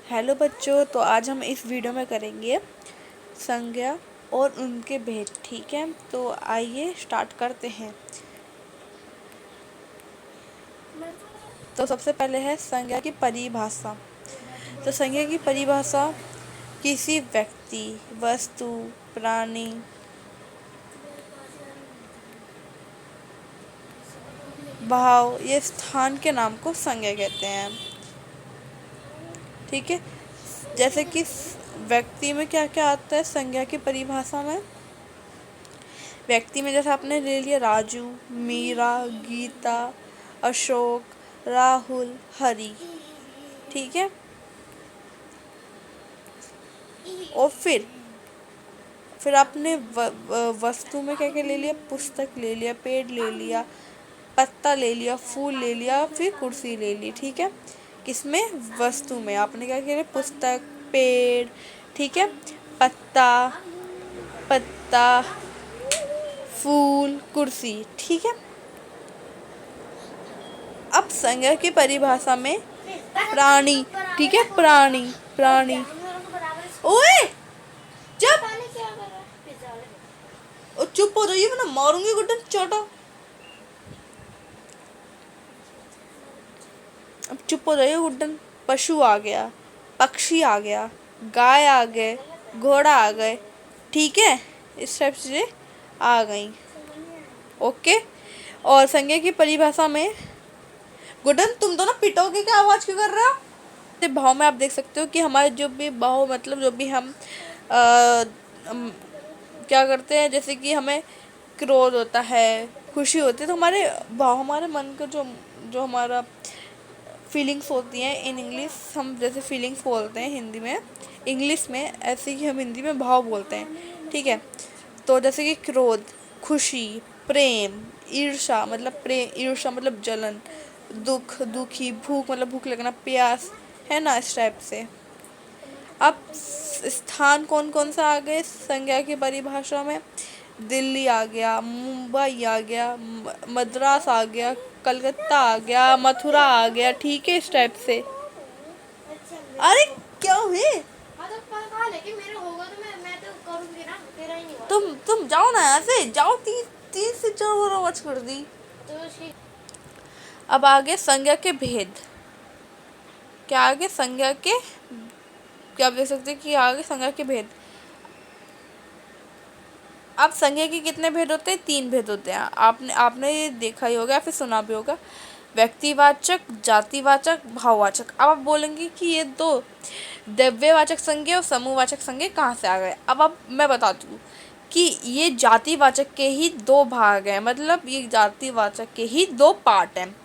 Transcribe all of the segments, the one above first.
Hello बच्चों, तो आज हम इस वीडियो में करेंगे संज्ञा और उनके भेद। ठीक है, तो आइए स्टार्ट करते हैं। तो सबसे पहले है संज्ञा की परिभाषा। तो संज्ञा की परिभाषा किसी व्यक्ति, वस्तु, प्राणी, भाव या स्थान के नाम को संज्ञा कहते हैं। ठीक है, जैसे कि व्यक्ति में क्या क्या आता है संज्ञा की परिभाषा में। व्यक्ति में जैसे आपने ले लिया राजू, मीरा, गीता, अशोक, राहुल, हरि। ठीक है, और फिर आपने वस्तु में क्या क्या ले लिया, पुस्तक ले लिया, पेड़ ले लिया, पत्ता ले लिया, फूल ले लिया, फिर कुर्सी ले ली। ठीक है, किसमें, वस्तु में आपने क्या किया, पुस्तक, पेड़, ठीक है, पत्ता, पत्ता, फूल, कुर्सी। ठीक है, अब संज्ञा की परिभाषा में प्राणी। ठीक है, प्राणी, प्राणी। ओए चुप, चुप हो जाइए वरना मारूंगी गुड्डन छोटा। अब चुप हो जाइए गुड्डन। पशु आ गया, पक्षी आ गया, गाय आ गए, घोड़ा आ गए। ठीक है, इस टाइप से आ गई। ओके, और संज्ञा की परिभाषा में गुड्डन तुम दोनों पिटोगे क्या, आवाज क्यों कर रहे हो। भाव में आप देख सकते हो कि हमारे जो भी भाव मतलब जो भी हम क्या करते हैं, जैसे कि हमें क्रोध होता है, खुशी होती है, तो हमारे भाव, हमारे मन का जो जो हमारा फीलिंग्स होती हैं, इन इंग्लिश हम जैसे फीलिंग्स बोलते हैं हिंदी में, इंग्लिश में ऐसे ही हम हिंदी में भाव बोलते हैं। ठीक है, तो जैसे कि क्रोध, खुशी, प्रेम, ईर्ष्या मतलब ईर्ष्या मतलब जलन, दुख, दुखी, भूख मतलब भूख लगना, प्यास, है ना, इस टाइप से। अब स्थान कौन कौन सा आ गए संज्ञा की परिभाषा में। दिल्ली आ गया, मुंबई आ गया, मद्रास आ गया, कलकत्ता आ गया, मथुरा आ गया। ठीक है, इस टाइप से। अरे क्या हुए, तुम जाओ ना यहाँ से, जाओ। तीन से चार बार आवाज कर दी। अब आगे संज्ञा के भेद। क्या आगे संज्ञा के, क्या आप देख सकते हैं कि आगे संज्ञा के भेद। अब संज्ञा के कितने भेद होते हैं, 3 भेद होते हैं। आपने ये देखा ही होगा, फिर सुना भी होगा। व्यक्तिवाचक, जातिवाचक, भाववाचक। अब आप बोलेंगे कि ये दो द्रव्यवाचक संज्ञा और समूहवाचक संज्ञा कहाँ से आ गए। अब मैं बताती हूँ कि ये जातिवाचक के ही 2 भाग हैं, मतलब ये जातिवाचक के ही 2 पार्ट हैं।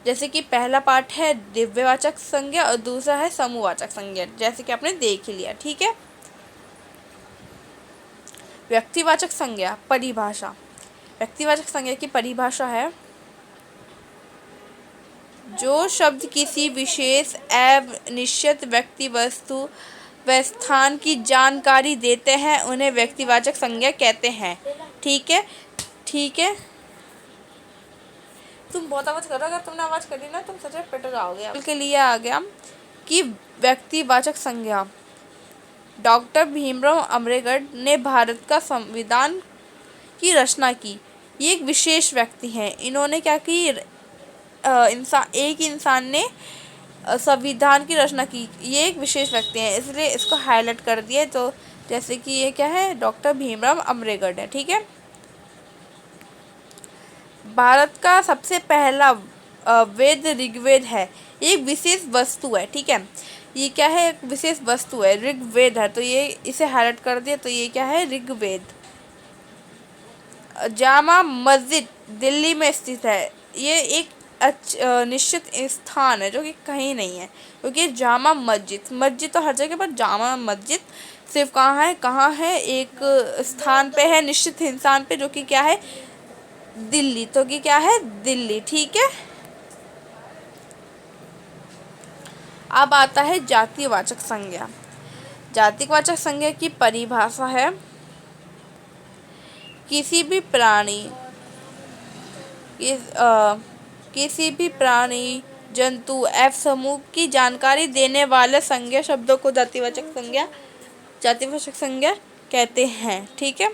जैसे कि पहला पार्ट है द्रव्यवाचक संज्ञा और दूसरा है समूहवाचक संज्ञा, जैसे कि आपने देख ही लिया। ठीक है, व्यक्तिवाचक संज्ञा परिभाषा। व्यक्तिवाचक संज्ञा की परिभाषा है, जो शब्द किसी विशेष एवं निश्चित व्यक्ति, वस्तु व स्थान की जानकारी देते हैं उन्हें व्यक्तिवाचक संज्ञा कहते हैं। ठीक है, ठीक है, तुम बहुत आवाज कर रहे हो, अगर तुमने आवाज करी ना तुम सच में पिट जाओगे। के लिए आ गया कि व्यक्तिवाचक संज्ञा, डॉक्टर भीमराव अम्बेडकर ने भारत का संविधान की रचना की। ये एक विशेष व्यक्ति हैं। इन्होंने क्या की, एक इंसान ने संविधान की रचना की। ये एक विशेष व्यक्ति हैं, इसलिए इसको हाईलाइट कर दिया। तो जैसे कि ये क्या है, डॉक्टर भीमराव अम्बेडकर है। ठीक है, भारत का सबसे पहला वेद ऋग्वेद है। ये एक विशेष वस्तु है। ठीक है, ये क्या है, एक विशेष वस्तु है, ऋग्वेद है, तो ये इसे हाईलाइट कर दिया। तो ये क्या है, ऋग्वेद। जामा मस्जिद दिल्ली में स्थित है। ये एक निश्चित स्थान है जो कि कहीं नहीं है, क्योंकि जामा मस्जिद, मस्जिद तो हर जगह पर, जामा मस्जिद सिर्फ कहाँ है, एक स्थान पे है, निश्चित स्थान पे, जो कि क्या है, दिल्ली। तो कि क्या है, दिल्ली। ठीक है, अब आता है जातिवाचक संज्ञा। जातिवाचक संज्ञा की परिभाषा है, किसी भी प्राणी, किसी भी प्राणी, जंतु। एफ समूह की जानकारी देने वाले संज्ञा शब्दों को जातिवाचक संज्ञा कहते हैं। ठीक है,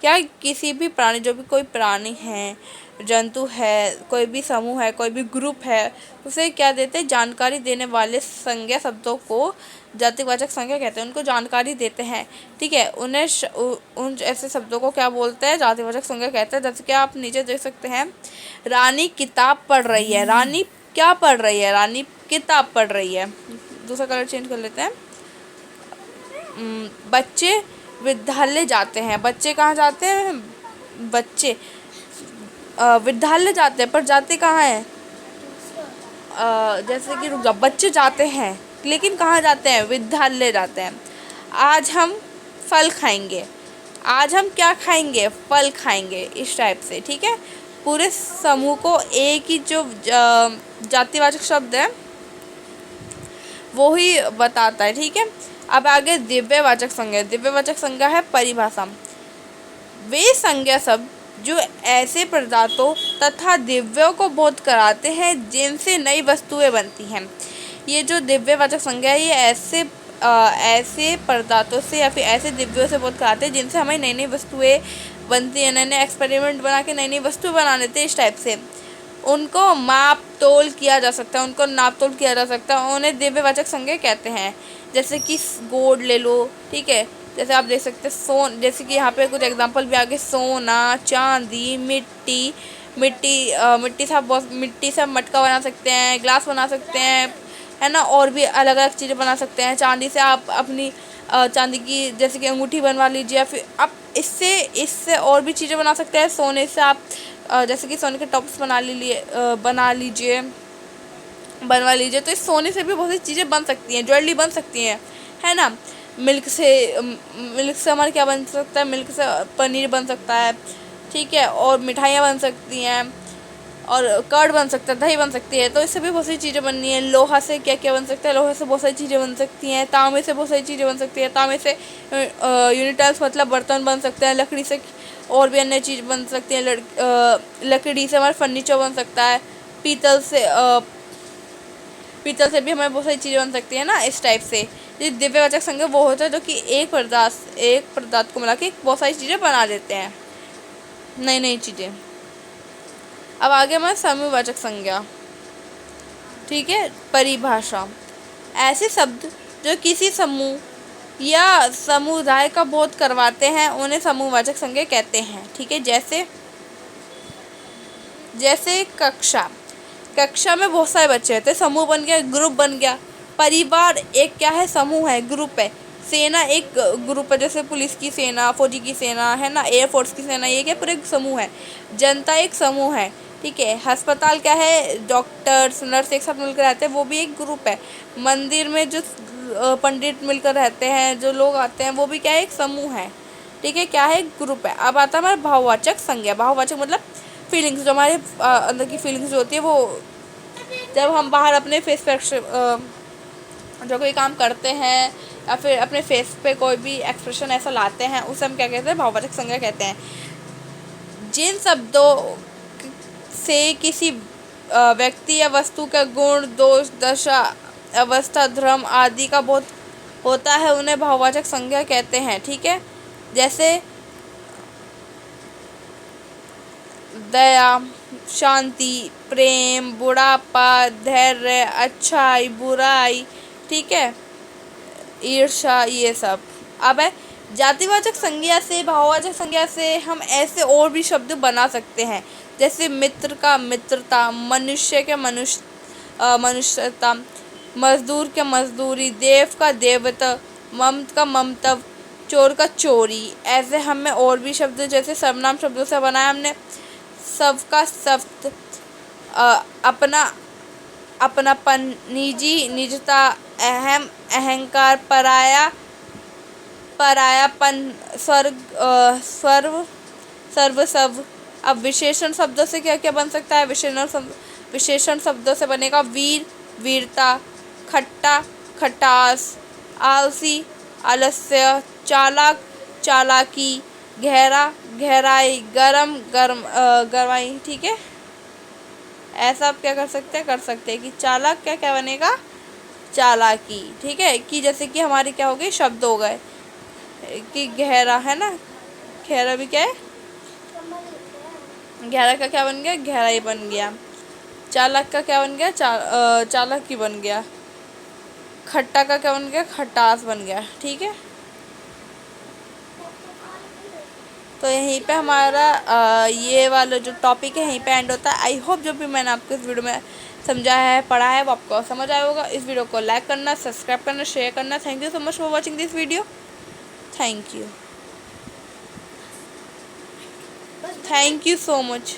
क्या किसी भी प्राणी, जो भी कोई प्राणी है, जंतु है, कोई भी समूह है, कोई भी ग्रुप है, उसे क्या देते हैं, जानकारी देने वाले संज्ञा शब्दों को जातिवाचक संज्ञा कहते हैं। उनको जानकारी देते हैं, ठीक है, उन ऐसे शब्दों को क्या बोलते हैं, जातिवाचक संज्ञा कहते हैं। जैसे कि आप नीचे देख सकते हैं, रानी किताब पढ़ रही है। रानी क्या पढ़ रही है, रानी किताब पढ़ रही है। दूसरा कलर चेंज कर लेते हैं। बच्चे विद्यालय जाते हैं। बच्चे कहाँ जाते हैं, बच्चे विद्यालय जाते हैं, पर जाते कहाँ हैं, जैसे कि रुक जाओ, बच्चे जाते हैं लेकिन कहाँ जाते हैं, विद्यालय जाते हैं। आज हम फल खाएंगे। आज हम क्या खाएंगे, फल खाएंगे, इस टाइप से। ठीक है, पूरे समूह को एक ही जो जातिवाचक शब्द है वो ही बताता है। ठीक है, अब आगे दिव्यवाचक संज्ञा। दिव्यवाचक संज्ञा है परिभाषा। वे संज्ञा शब्द जो ऐसे पदार्थों तथा दिव्यों को बोध कराते हैं जिनसे नई वस्तुएं बनती हैं। ये जो दिव्यवाचक संज्ञा है, ये ऐसे पदार्थों से या फिर ऐसे दिव्यों से बोध कराते हैं जिनसे हमें नई नई वस्तुएं बनती हैं, नए नए एक्सपेरिमेंट बना के नई नई वस्तुएं बना लेते हैं, इस टाइप से। उनको माप तोल किया जा सकता है, उनको नाप तोल किया जा सकता है, उन्हें दिव्यवाचक संज्ञा कहते हैं। जैसे कि गोल्ड ले लो, ठीक है, जैसे आप देख सकते हैं जैसे कि यहाँ पे कुछ एग्जांपल भी आगे, सोना, चांदी, मिट्टी से आप मटका बना सकते हैं, ग्लास बना सकते हैं, है ना, और भी अलग अलग चीज़ें बना सकते हैं। चांदी से आप अपनी चांदी की जैसे कि अंगूठी बनवा लीजिए, या फिर आप इससे और भी चीज़ें बना सकते हैं। सोने से आप जैसे कि सोने के टॉप्स बनवा लीजिए। तो इस सोने से भी बहुत सी चीज़ें बन सकती हैं, ज्वेलरी बन सकती हैं, है ना। मिल्क से हमारे क्या बन सकता है, मिल्क से पनीर बन सकता है, ठीक है, और मिठाइयाँ बन सकती हैं, और कर्ड बन सकता है, दही बन सकती है। तो इससे भी बहुत सी चीज़ें बननी है। लोहा से क्या क्या बन सकता है, लोहे से बहुत सारी चीज़ें बन सकती हैं। तांबे से बहुत सारी चीज़ें बन सकती हैं। तांबे से यूनिटल्स मतलब बर्तन बन सकते हैं। लकड़ी से और भी अन्य चीज़ बन सकती हैं। लकड़ी से हमारा फर्नीचर बन सकता है। पीतल से भी हमें बहुत सारी चीज़ें बन सकती है ना, इस टाइप से। ये दिव्यवाचक संज्ञा वो होता है जो कि एक पदार्थ को मिला के बहुत सारी चीज़ें बना देते हैं, नई नई चीज़ें। अब आगे हमारे समूहवाचक संज्ञा। ठीक है, परिभाषा। ऐसे शब्द जो किसी समूह या समुदाय का बोध करवाते हैं उन्हें समूहवाचक संज्ञा कहते हैं। ठीक है, जैसे कक्षा में बहुत सारे बच्चे रहते हैं, समूह बन गया, ग्रुप बन गया। परिवार एक क्या है, समूह है, ग्रुप है। सेना एक ग्रुप है, जैसे पुलिस की सेना, फौजी की सेना, है ना, एयरफोर्स की सेना, ये क्या पूरे समूह है। जनता एक समूह है, ठीक है। अस्पताल क्या है, डॉक्टर्स नर्स एक साथ मिलकर रहते हैं, वो भी एक ग्रुप है। मंदिर में जो पंडित मिलकर रहते हैं, जो लोग आते हैं, वो भी क्या है, एक समूह है, ठीक है, क्या है, एक ग्रुप है। अब आता है हमारा भाववाचक संज्ञा। भाववाचक मतलब फीलिंग्स, जो हमारे अंदर की फीलिंग्स जो होती है, वो जब हम बाहर अपने फेस पे जो कोई काम करते हैं या फिर अपने फेस पे कोई भी एक्सप्रेशन ऐसा लाते हैं, उसे हम क्या कहते हैं, भाववाचक संज्ञा कहते हैं। जिन शब्दों से किसी व्यक्ति या वस्तु का गुण, दोष, दशा, अवस्था, धर्म आदि का बोध होता है उन्हें भाववाचक संज्ञा कहते हैं। ठीक है, जैसे दया, शांति, प्रेम, बुढ़ापा, धैर्य, अच्छाई, बुराई, ठीक है, ईर्ष्या, ये सब। अब है जातिवाचक संज्ञा से, भाववाचक संज्ञा से हम ऐसे और भी शब्द बना सकते हैं, जैसे मित्र का मित्रता, मनुष्य के मनुष्यता, मजदूर के मजदूरी, देव का देवता, ममता का ममतव, चोर का चोरी। ऐसे हमें और भी शब्द जैसे सर्वनाम शब्दों से बनाया हमने, सबका सफ्त, अपना अपनापन, निजी निजता, अहम अहंकार, परायापन, सर्व सब। अब विशेषण शब्दों से क्या क्या बन सकता है, विशेषण शब्दों से बनेगा वीर, वीरता, खट्टा, खटास, आलसी, आलस्य, चालाक, चालाकी, गहरा, गहराई, गरम, गरमाई, ठीक है। ऐसा आप क्या कर सकते हैं कि चालाक क्या क्या बनेगा, चालाकी। ठीक है, कि जैसे कि हमारे क्या हो गए, शब्द हो गए कि गहरा है ना, गहरा भी क्या है, गहरा का क्या बन गया, गहराई बन गया। चालाक का क्या बन गया, चालाकी बन गया। खट्टा का क्या बन गया, खटास बन गया। ठीक है, तो यहीं पे हमारा ये वाला जो टॉपिक है यहीं पे एंड होता है। आई होप जो भी मैंने आपको इस वीडियो में समझाया है, पढ़ाया है, वो आपको समझ आया होगा। इस वीडियो को लाइक करना, सब्सक्राइब करना, शेयर करना। Thank you so much for watching this video. Thank you, thank you so much.